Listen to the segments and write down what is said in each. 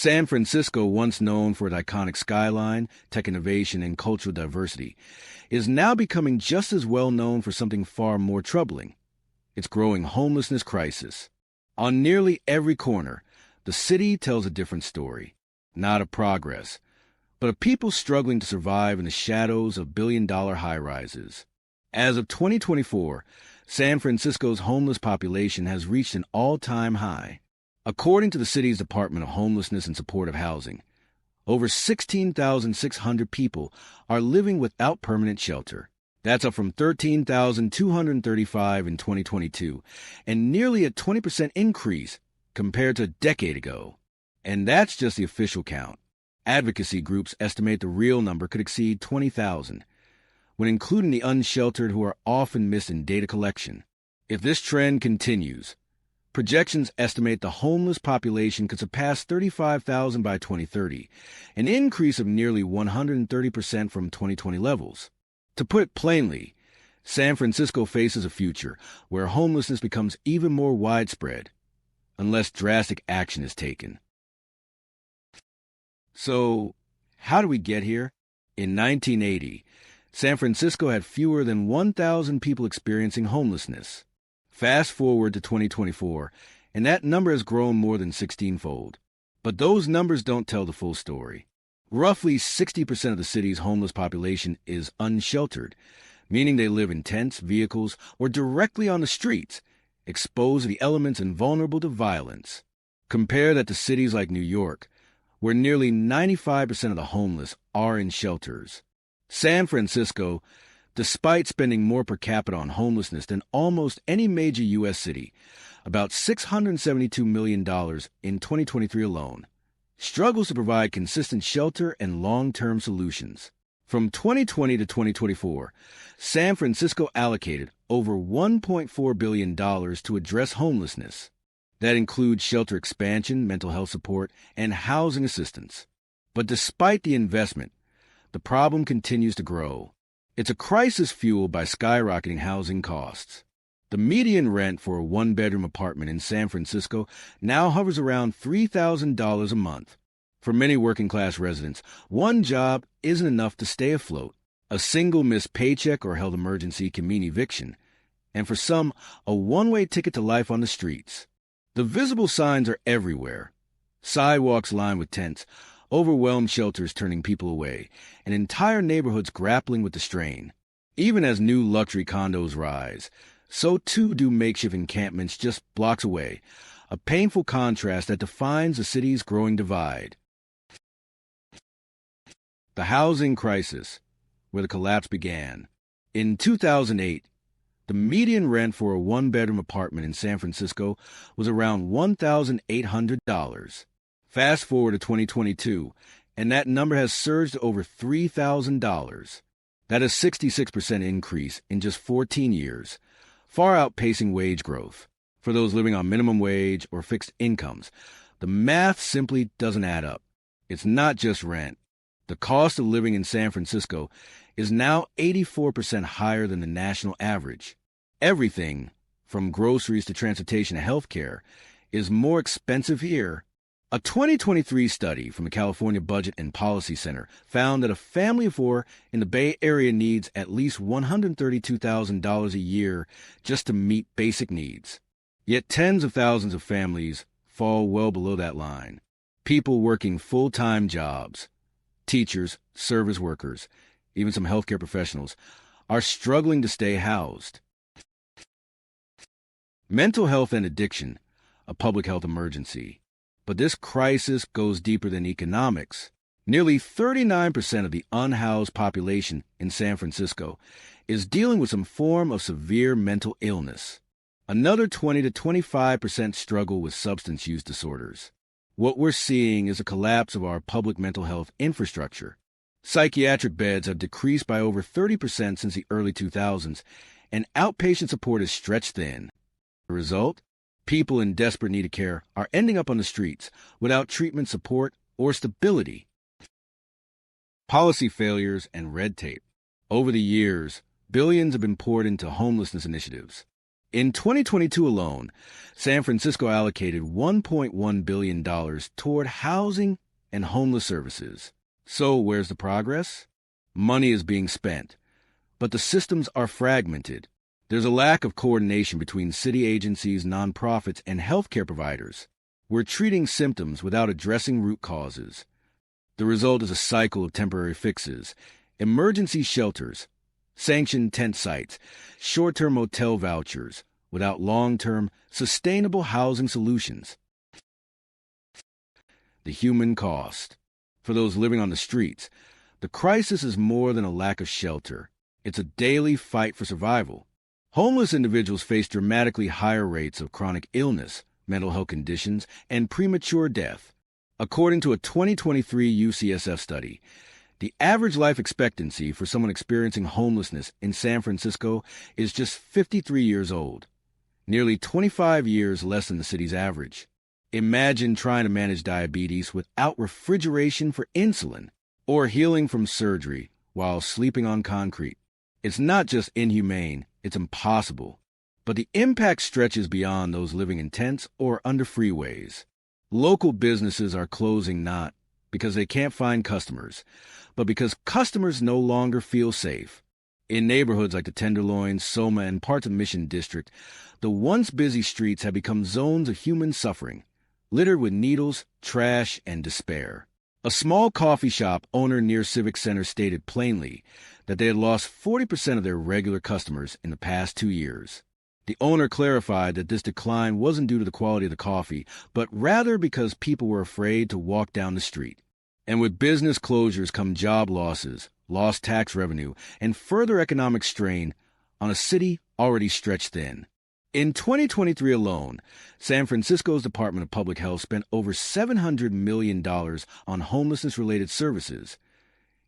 San Francisco, once known for its iconic skyline, tech innovation, and cultural diversity, is now becoming just as well known for something far more troubling: its growing homelessness crisis. On nearly every corner, the city tells a different story, not of progress, but of people struggling to survive in the shadows of billion-dollar high-rises. As of 2024, San Francisco's homeless population has reached an all-time high. According to the city's Department of Homelessness and Supportive Housing, over 16,600 people are living without permanent shelter. That's up from 13,235 in 2022, and nearly a 20% increase compared to a decade ago. And that's just the official count. Advocacy groups estimate the real number could exceed 20,000, when including the unsheltered who are often missed in data collection. If this trend continues, projections estimate the homeless population could surpass 35,000 by 2030, an increase of nearly 130% from 2020 levels. To put it plainly, San Francisco faces a future where homelessness becomes even more widespread, unless drastic action is taken. So, how did we get here? In 1980, San Francisco had fewer than 1,000 people experiencing homelessness. Fast forward to 2024, and that number has grown more than 16-fold. But those numbers don't tell the full story. Roughly 60% of the city's homeless population is unsheltered, meaning they live in tents, vehicles, or directly on the streets, exposed to the elements and vulnerable to violence. Compare that to cities like New York, where nearly 95% of the homeless are in shelters. San Francisco, despite spending more per capita on homelessness than almost any major U.S. city, about $672 million in 2023 alone, struggles to provide consistent shelter and long-term solutions. From 2020 to 2024, San Francisco allocated over $1.4 billion to address homelessness. That includes shelter expansion, mental health support, and housing assistance. But despite the investment, the problem continues to grow. It's a crisis fueled by skyrocketing housing costs. The median rent for a one-bedroom apartment in San Francisco now hovers around $3,000 a month. For many working-class residents, one job isn't enough to stay afloat. A single missed paycheck or health emergency can mean eviction, and for some, a one-way ticket to life on the streets. The visible signs are everywhere. Sidewalks lined with tents, overwhelmed shelters turning people away, and entire neighborhoods grappling with the strain. Even as new luxury condos rise, so too do makeshift encampments just blocks away, a painful contrast that defines the city's growing divide. The housing crisis, where the collapse began. In 2008, the median rent for a one-bedroom apartment in San Francisco was around $1,800. Fast forward to 2022, and that number has surged to over $3,000. That is a 66% increase in just 14 years, far outpacing wage growth. For those living on minimum wage or fixed incomes, the math simply doesn't add up. It's not just rent. The cost of living in San Francisco is now 84% higher than the national average. Everything, from groceries to transportation to healthcare, is more expensive here. A 2023 study from the California Budget and Policy Center found that a family of four in the Bay Area needs at least $132,000 a year just to meet basic needs. Yet tens of thousands of families fall well below that line. People working full-time jobs, teachers, service workers, even some healthcare professionals, are struggling to stay housed. Mental health and addiction, a public health emergency. But this crisis goes deeper than economics. Nearly 39% of the unhoused population in San Francisco is dealing with some form of severe mental illness. Another 20 to 25% struggle with substance use disorders. What we're seeing is a collapse of our public mental health infrastructure. Psychiatric beds have decreased by over 30% since the early 2000s, and outpatient support is stretched thin. The result? People in desperate need of care are ending up on the streets without treatment support or stability. Policy failures and red tape. Over the years, billions have been poured into homelessness initiatives. In 2022 alone, San Francisco allocated $1.1 billion toward housing and homeless services. So where's the progress? Money is being spent, but the systems are fragmented. There's a lack of coordination between city agencies, nonprofits, and healthcare providers. We're treating symptoms without addressing root causes. The result is a cycle of temporary fixes, emergency shelters, sanctioned tent sites, short-term motel vouchers, without long-term, sustainable housing solutions. The human cost. For those living on the streets, the crisis is more than a lack of shelter. It's a daily fight for survival. Homeless individuals face dramatically higher rates of chronic illness, mental health conditions, and premature death. According to a 2023 UCSF study, the average life expectancy for someone experiencing homelessness in San Francisco is just 53 years old, nearly 25 years less than the city's average. Imagine trying to manage diabetes without refrigeration for insulin, or healing from surgery while sleeping on concrete. It's not just inhumane, it's impossible. But the impact stretches beyond those living in tents or under freeways. Local businesses are closing not because they can't find customers, but because customers no longer feel safe. In neighborhoods like the Tenderloin, Soma, and parts of Mission District, the once busy streets have become zones of human suffering, littered with needles, trash, and despair. A small coffee shop owner near Civic Center stated plainly that they had lost 40% of their regular customers in the past 2 years. The owner clarified that this decline wasn't due to the quality of the coffee, but rather because people were afraid to walk down the street. And with business closures come job losses, lost tax revenue, and further economic strain on a city already stretched thin. In 2023 alone, San Francisco's Department of Public Health spent over $700 million on homelessness-related services.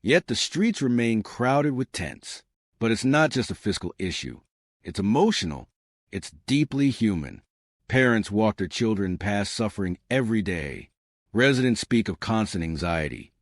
Yet the streets remain crowded with tents. But it's not just a fiscal issue. It's emotional. It's deeply human. Parents walk their children past suffering every day. Residents speak of constant anxiety,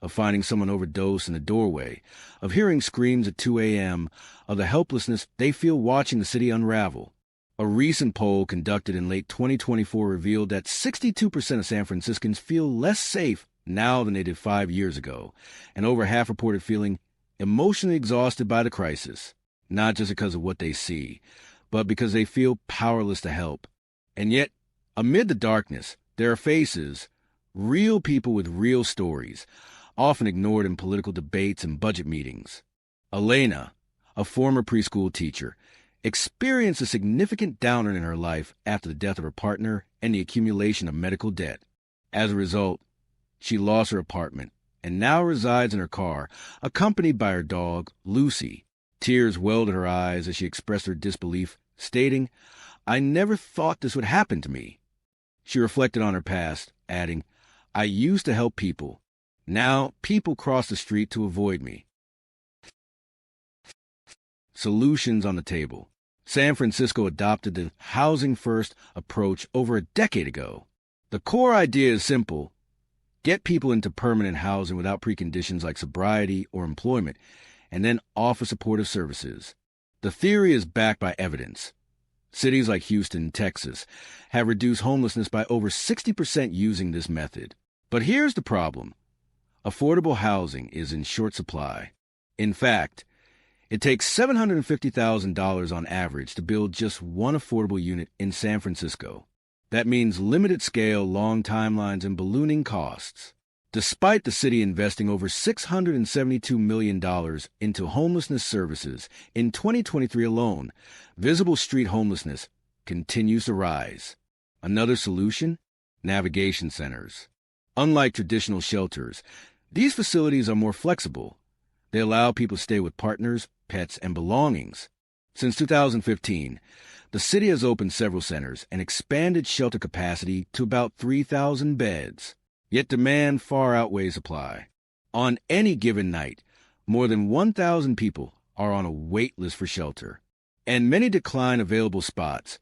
of finding someone overdosed in the doorway, of hearing screams at 2 a.m., of the helplessness they feel watching the city unravel. A recent poll conducted in late 2024 revealed that 62% of San Franciscans feel less safe now than they did 5 years ago, and over half reported feeling emotionally exhausted by the crisis, not just because of what they see, but because they feel powerless to help. And yet, amid the darkness, there are faces, real people with real stories, often ignored in political debates and budget meetings. Elena, a former preschool teacher, experienced a significant downer in her life after the death of her partner and the accumulation of medical debt. As a result, she lost her apartment and now resides in her car, accompanied by her dog, Lucy. Tears welled in her eyes as she expressed her disbelief, stating, "I never thought this would happen to me." She reflected on her past, adding, "I used to help people. Now people cross the street to avoid me." Solutions on the table. San Francisco adopted the housing-first approach over a decade ago. The core idea is simple. Get people into permanent housing without preconditions like sobriety or employment, and then offer supportive services. The theory is backed by evidence. Cities like Houston, Texas, have reduced homelessness by over 60% using this method. But here's the problem. Affordable housing is in short supply. In fact, it takes $750,000 on average to build just one affordable unit in San Francisco. That means limited scale, long timelines, and ballooning costs. Despite the city investing over $672 million into homelessness services in 2023 alone, visible street homelessness continues to rise. Another solution? Navigation centers. Unlike traditional shelters, these facilities are more flexible. They allow people to stay with partners, pets, and belongings. Since 2015, the city has opened several centers and expanded shelter capacity to about 3,000 beds. Yet demand far outweighs supply. On any given night, more than 1,000 people are on a wait list for shelter, and many decline available spots,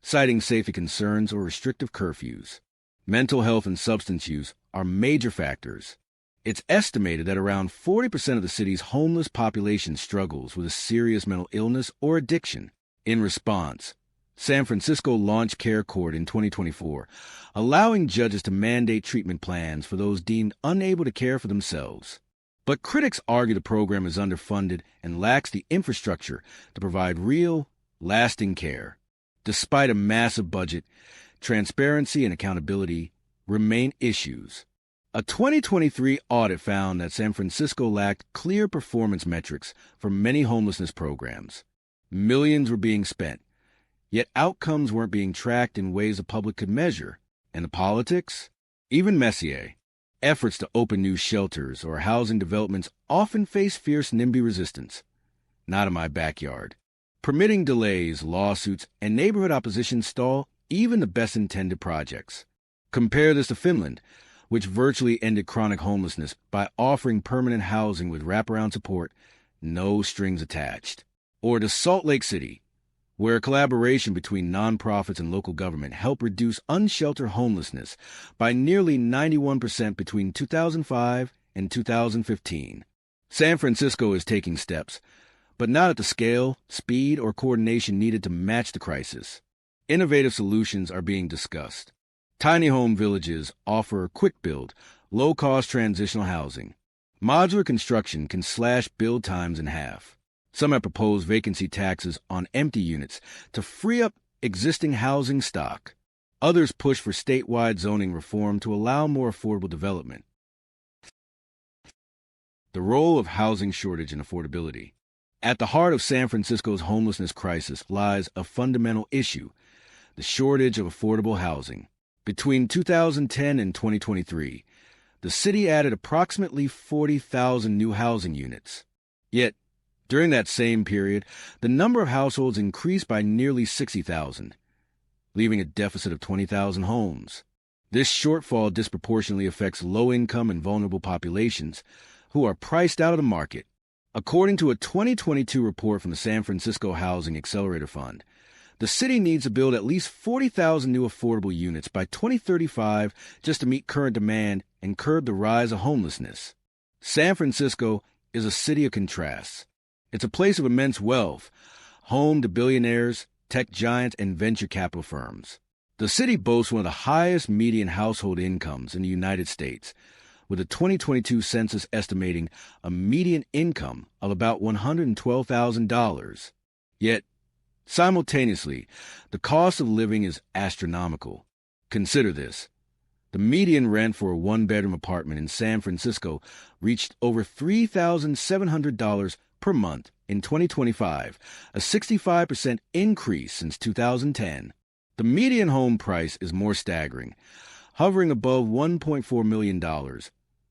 citing safety concerns or restrictive curfews. Mental health and substance use are major factors. It's estimated that around 40% of the city's homeless population struggles with a serious mental illness or addiction. In response, San Francisco launched Care Court in 2024, allowing judges to mandate treatment plans for those deemed unable to care for themselves. But critics argue the program is underfunded and lacks the infrastructure to provide real, lasting care. Despite a massive budget, transparency and accountability remain issues. A 2023 audit found that San Francisco lacked clear performance metrics for many homelessness programs. Millions were being spent, yet outcomes weren't being tracked in ways the public could measure. And the politics? Even messier. Efforts to open new shelters or housing developments often face fierce NIMBY resistance. Not in my backyard. Permitting delays, lawsuits, and neighborhood opposition stall even the best-intended projects. Compare this to Finland, which virtually ended chronic homelessness by offering permanent housing with wraparound support, no strings attached. Or to Salt Lake City, where collaboration between nonprofits and local government helped reduce unsheltered homelessness by nearly 91% between 2005 and 2015. San Francisco is taking steps, but not at the scale, speed, or coordination needed to match the crisis. Innovative solutions are being discussed. Tiny home villages offer quick-build, low-cost transitional housing. Modular construction can slash build times in half. Some have proposed vacancy taxes on empty units to free up existing housing stock. Others push for statewide zoning reform to allow more affordable development. The role of housing shortage and affordability. At the heart of San Francisco's homelessness crisis lies a fundamental issue: the shortage of affordable housing. Between 2010 and 2023, the city added approximately 40,000 new housing units. Yet, during that same period, the number of households increased by nearly 60,000, leaving a deficit of 20,000 homes. This shortfall disproportionately affects low-income and vulnerable populations who are priced out of the market. According to a 2022 report from the San Francisco Housing Accelerator Fund, the city needs to build at least 40,000 new affordable units by 2035 just to meet current demand and curb the rise of homelessness. San Francisco is a city of contrasts. It's a place of immense wealth, home to billionaires, tech giants, and venture capital firms. The city boasts one of the highest median household incomes in the United States, with a 2022 census estimating a median income of about $112,000. Yet, simultaneously, the cost of living is astronomical. Consider this. The median rent for a one-bedroom apartment in San Francisco reached over $3,700 per month in 2025, a 65% increase since 2010. The median home price is more staggering, hovering above $1.4 million,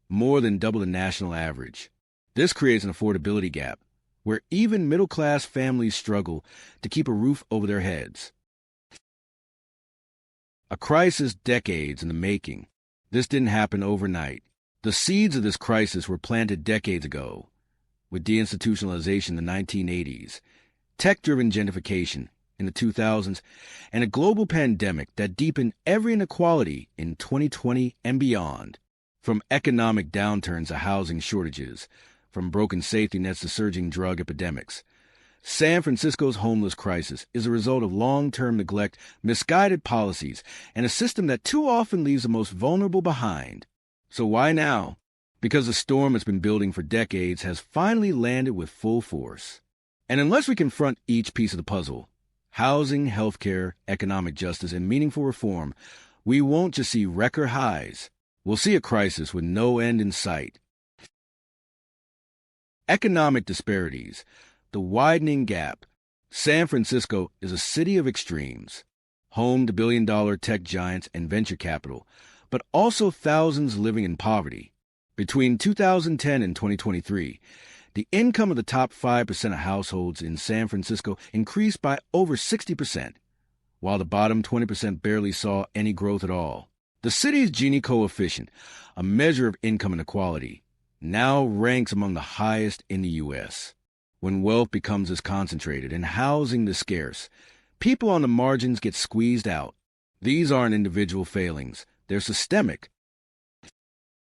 more than double the national average. This creates an affordability gap, where even middle-class families struggle to keep a roof over their heads. A crisis decades in the making. This didn't happen overnight. The seeds of this crisis were planted decades ago, with deinstitutionalization in the 1980s, tech-driven gentrification in the 2000s, and a global pandemic that deepened every inequality in 2020 and beyond. From economic downturns to housing shortages, from broken safety nets to surging drug epidemics, San Francisco's homeless crisis is a result of long-term neglect, misguided policies, and a system that too often leaves the most vulnerable behind. So why now? Because the storm that's been building for decades has finally landed with full force. And unless we confront each piece of the puzzle, housing, healthcare, economic justice, and meaningful reform, we won't just see record highs. We'll see a crisis with no end in sight. Economic disparities. The widening gap. San Francisco is a city of extremes, home to billion-dollar tech giants and venture capital, but also thousands living in poverty. Between 2010 and 2023, the income of the top 5% of households in San Francisco increased by over 60%, while the bottom 20% barely saw any growth at all. The city's Gini coefficient, a measure of income inequality, now ranks among the highest in the U.S. When wealth becomes this concentrated and housing this scarce, people on the margins get squeezed out. These aren't individual failings. They're systemic.